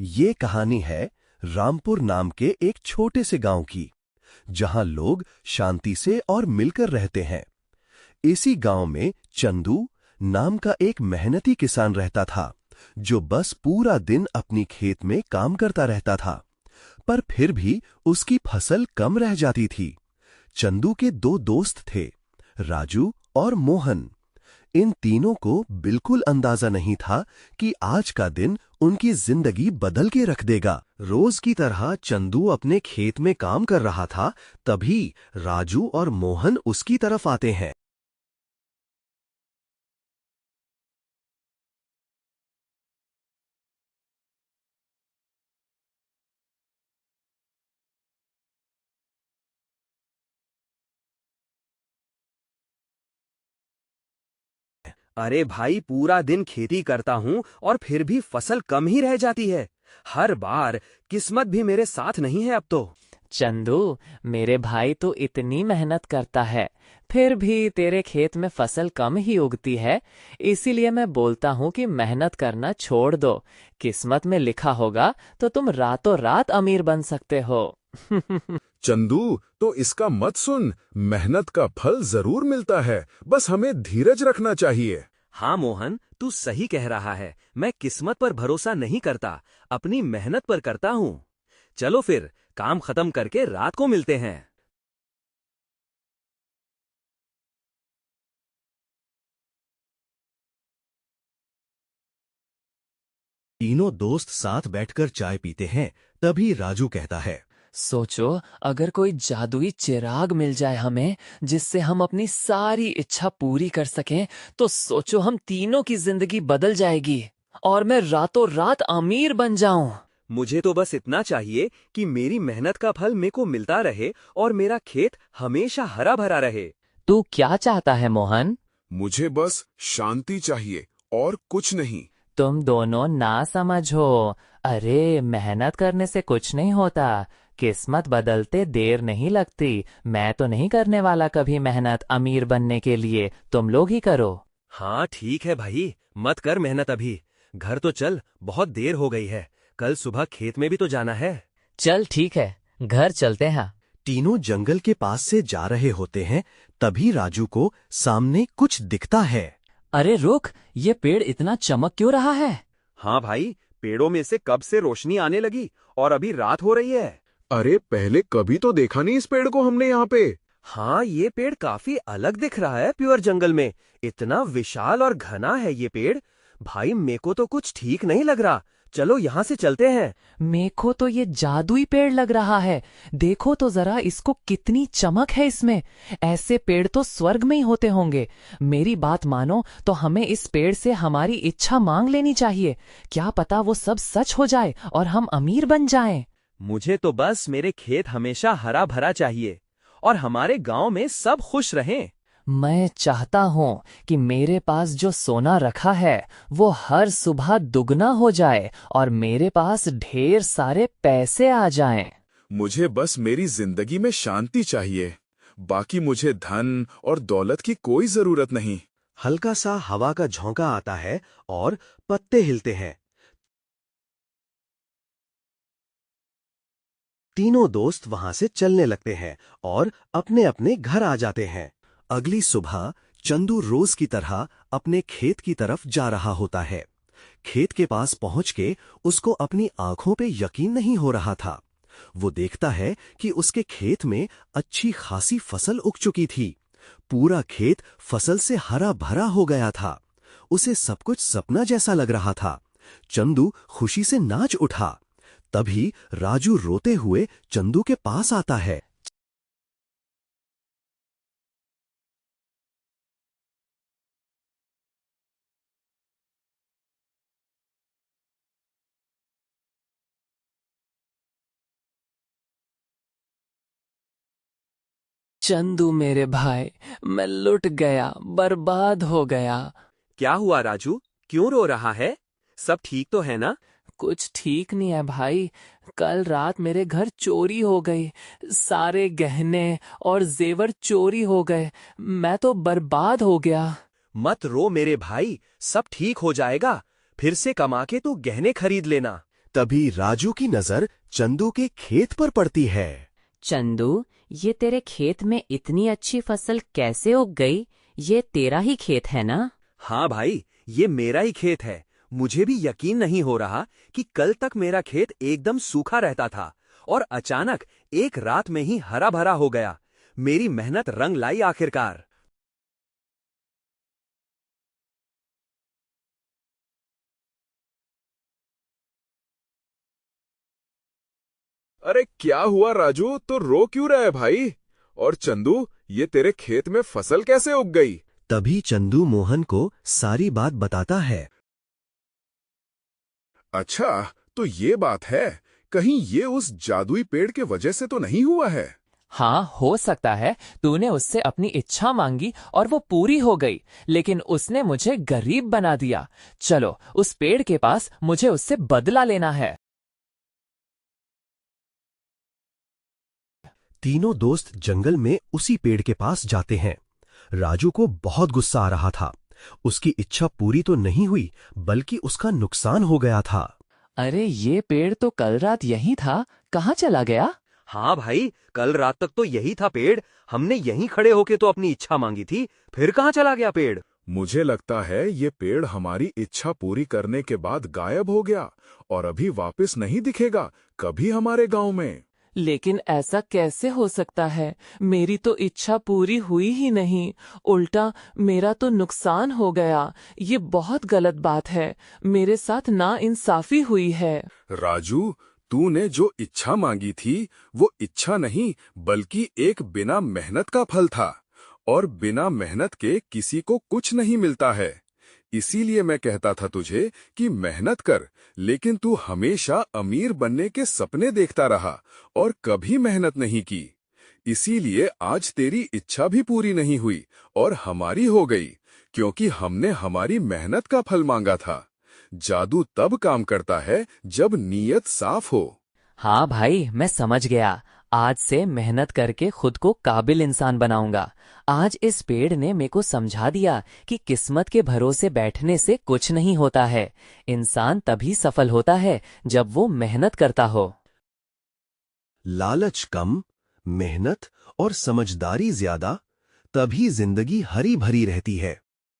ये कहानी है रामपुर नाम के एक छोटे से गांव की, जहां लोग शांति से और मिलकर रहते हैं। इसी गांव में चंदू नाम का एक मेहनती किसान रहता था, जो बस पूरा दिन अपनी खेत में काम करता रहता था। पर फिर भी उसकी फसल कम रह जाती थी। चंदू के दो दोस्त थे, राजू और मोहन। इन तीनों को बिल्कुल अंदाजा नहीं था कि आज का दिन उनकी जिंदगी बदल के रख देगा। रोज की तरह चंदू अपने खेत में काम कर रहा था, तभी राजू और मोहन उसकी तरफ आते हैं। अरे भाई, पूरा दिन खेती करता हूँ और फिर भी फसल कम ही रह जाती है। हर बार किस्मत भी मेरे साथ नहीं है अब तो। चंदू, मेरे भाई तो इतनी मेहनत करता है, फिर भी तेरे खेत में फसल कम ही उगती है। इसीलिए मैं बोलता हूँ कि मेहनत करना छोड़ दो। किस्मत में लिखा होगा तो तुम रातों रात अमीर बन सकते हो। चंदू, तो इसका मत सुन। मेहनत का फल जरूर मिलता है, बस हमें धीरज रखना चाहिए। हाँ मोहन, तू सही कह रहा है। मैं किस्मत पर भरोसा नहीं करता, अपनी मेहनत पर करता हूँ। चलो फिर काम खत्म करके रात को मिलते हैं। तीनों दोस्त साथ बैठकर चाय पीते हैं। तभी राजू कहता है, सोचो, अगर कोई जादुई चिराग मिल जाए हमें, जिससे हम अपनी सारी इच्छा पूरी कर सकें, तो सोचो हम तीनों की जिंदगी बदल जाएगी और मैं रातों रात अमीर बन जाऊं। मुझे तो बस इतना चाहिए कि मेरी मेहनत का फल मेरे को मिलता रहे और मेरा खेत हमेशा हरा भरा रहे। तू क्या चाहता है मोहन? मुझे बस शांति चाहिए और कुछ नहीं। तुम दोनों ना समझो। अरे, मेहनत करने से कुछ नहीं होता। किस्मत बदलते देर नहीं लगती। मैं तो नहीं करने वाला कभी मेहनत अमीर बनने के लिए। तुम लोग ही करो। हाँ ठीक है भाई, मत कर मेहनत अभी। घर तो चल, बहुत देर हो गई है। कल सुबह खेत में भी तो जाना है। चल ठीक है, घर चलते हैं। तीनों जंगल के पास से जा रहे होते हैं। तभी राजू को सामने कुछ दिखता है। अरे रुक, ये पेड़ इतना चमक क्यों रहा है? हाँ भाई, पेड़ों में से कब से रोशनी आने लगी और अभी रात हो रही है। अरे, पहले कभी तो देखा नहीं इस पेड़ को हमने यहाँ पे। हाँ, ये पेड़ काफी अलग दिख रहा है प्योर जंगल में। इतना विशाल और घना है ये पेड़। भाई, मेरे को तो कुछ ठीक नहीं लग रहा। चलो यहाँ से चलते हैं। मेको तो ये जादुई पेड़ लग रहा है। देखो तो जरा इसको, कितनी चमक है इसमें। ऐसे पेड़ तो स्वर्ग में ही होते होंगे। मेरी बात मानो तो हमें इस पेड़ से हमारी इच्छा मांग लेनी चाहिए। क्या पता वो सब सच हो जाए और हम अमीर बन जाएं। मुझे तो बस मेरे खेत हमेशा हरा भरा चाहिए और हमारे गांव में सब खुश रहें। मैं चाहता हूँ कि मेरे पास जो सोना रखा है वो हर सुबह दुगना हो जाए और मेरे पास ढेर सारे पैसे आ जाएं। मुझे बस मेरी जिंदगी में शांति चाहिए। बाकी मुझे धन और दौलत की कोई जरूरत नहीं। हल्का सा हवा का झोंका आता है और पत्ते हिलते हैं। तीनों दोस्त वहां से चलने लगते हैं और अपने अपने घर आ जाते हैं। अगली सुबह चंदू रोज की तरह अपने खेत की तरफ जा रहा होता है। खेत के पास पहुंच के उसको अपनी आंखों पे यकीन नहीं हो रहा था। वो देखता है कि उसके खेत में अच्छी खासी फसल उग चुकी थी। पूरा खेत फसल से हरा भरा हो गया था। उसे सब कुछ सपना जैसा लग रहा था। चंदू खुशी से नाच उठा। तभी राजू रोते हुए चंदू के पास आता है। चंदू मेरे भाई, मैं लुट गया, बर्बाद हो गया। क्या हुआ राजू, क्यों रो रहा है? सब ठीक तो है ना? कुछ ठीक नहीं है भाई। कल रात मेरे घर चोरी हो गई। सारे गहने और जेवर चोरी हो गए। मैं तो बर्बाद हो गया। मत रो मेरे भाई, सब ठीक हो जाएगा। फिर से कमा के तू गहने खरीद लेना। तभी राजू की नजर चंदू के खेत पर पड़ती है। चंदू, ये तेरे खेत में इतनी अच्छी फसल कैसे उग गई? ये तेरा ही खेत है ना? हाँ भाई, ये मेरा ही खेत है। मुझे भी यकीन नहीं हो रहा कि कल तक मेरा खेत एकदम सूखा रहता था और अचानक एक रात में ही हरा भरा हो गया। मेरी मेहनत रंग लाई आखिरकार। अरे क्या हुआ राजू, तो रो क्यों रहा है भाई? और चंदू, ये तेरे खेत में फसल कैसे उग गई? तभी चंदू मोहन को सारी बात बताता है। अच्छा, तो ये बात है। कहीं ये उस जादुई पेड़ के वजह से तो नहीं हुआ है? हाँ, हो सकता है तूने उससे अपनी इच्छा मांगी और वो पूरी हो गई, लेकिन उसने मुझे गरीब बना दिया। चलो उस पेड़ के पास, मुझे उससे बदला लेना है। तीनों दोस्त जंगल में उसी पेड़ के पास जाते हैं। राजू को बहुत गुस्सा आ रहा था। उसकी इच्छा पूरी तो नहीं हुई, बल्कि उसका नुकसान हो गया था। अरे ये पेड़ तो कल रात यहीं था, कहाँ चला गया? हाँ भाई, कल रात तक तो यही था पेड़। हमने यहीं खड़े होके तो अपनी इच्छा मांगी थी, फिर कहाँ चला गया पेड़? मुझे लगता है ये पेड़ हमारी इच्छा पूरी करने के बाद गायब हो गया और अभी वापस नहीं दिखेगा कभी हमारे गांव में। लेकिन ऐसा कैसे हो सकता है? मेरी तो इच्छा पूरी हुई ही नहीं, उल्टा मेरा तो नुकसान हो गया। ये बहुत गलत बात है। मेरे साथ नाइंसाफी हुई है। राजू, तूने जो इच्छा मांगी थी वो इच्छा नहीं बल्कि एक बिना मेहनत का फल था, और बिना मेहनत के किसी को कुछ नहीं मिलता है। इसीलिए मैं कहता था तुझे कि मेहनत कर, लेकिन तू हमेशा अमीर बनने के सपने देखता रहा और कभी मेहनत नहीं की। इसीलिए आज तेरी इच्छा भी पूरी नहीं हुई और हमारी हो गई, क्योंकि हमने हमारी मेहनत का फल मांगा था। जादू तब काम करता है जब नीयत साफ हो। हाँ भाई, मैं समझ गया। आज से मेहनत करके खुद को काबिल इंसान बनाऊंगा। आज इस पेड़ ने मेरे को समझा दिया कि किस्मत के भरोसे बैठने से कुछ नहीं होता है। इंसान तभी सफल होता है जब वो मेहनत करता हो। लालच कम, मेहनत और समझदारी ज्यादा, तभी जिंदगी हरी भरी रहती है।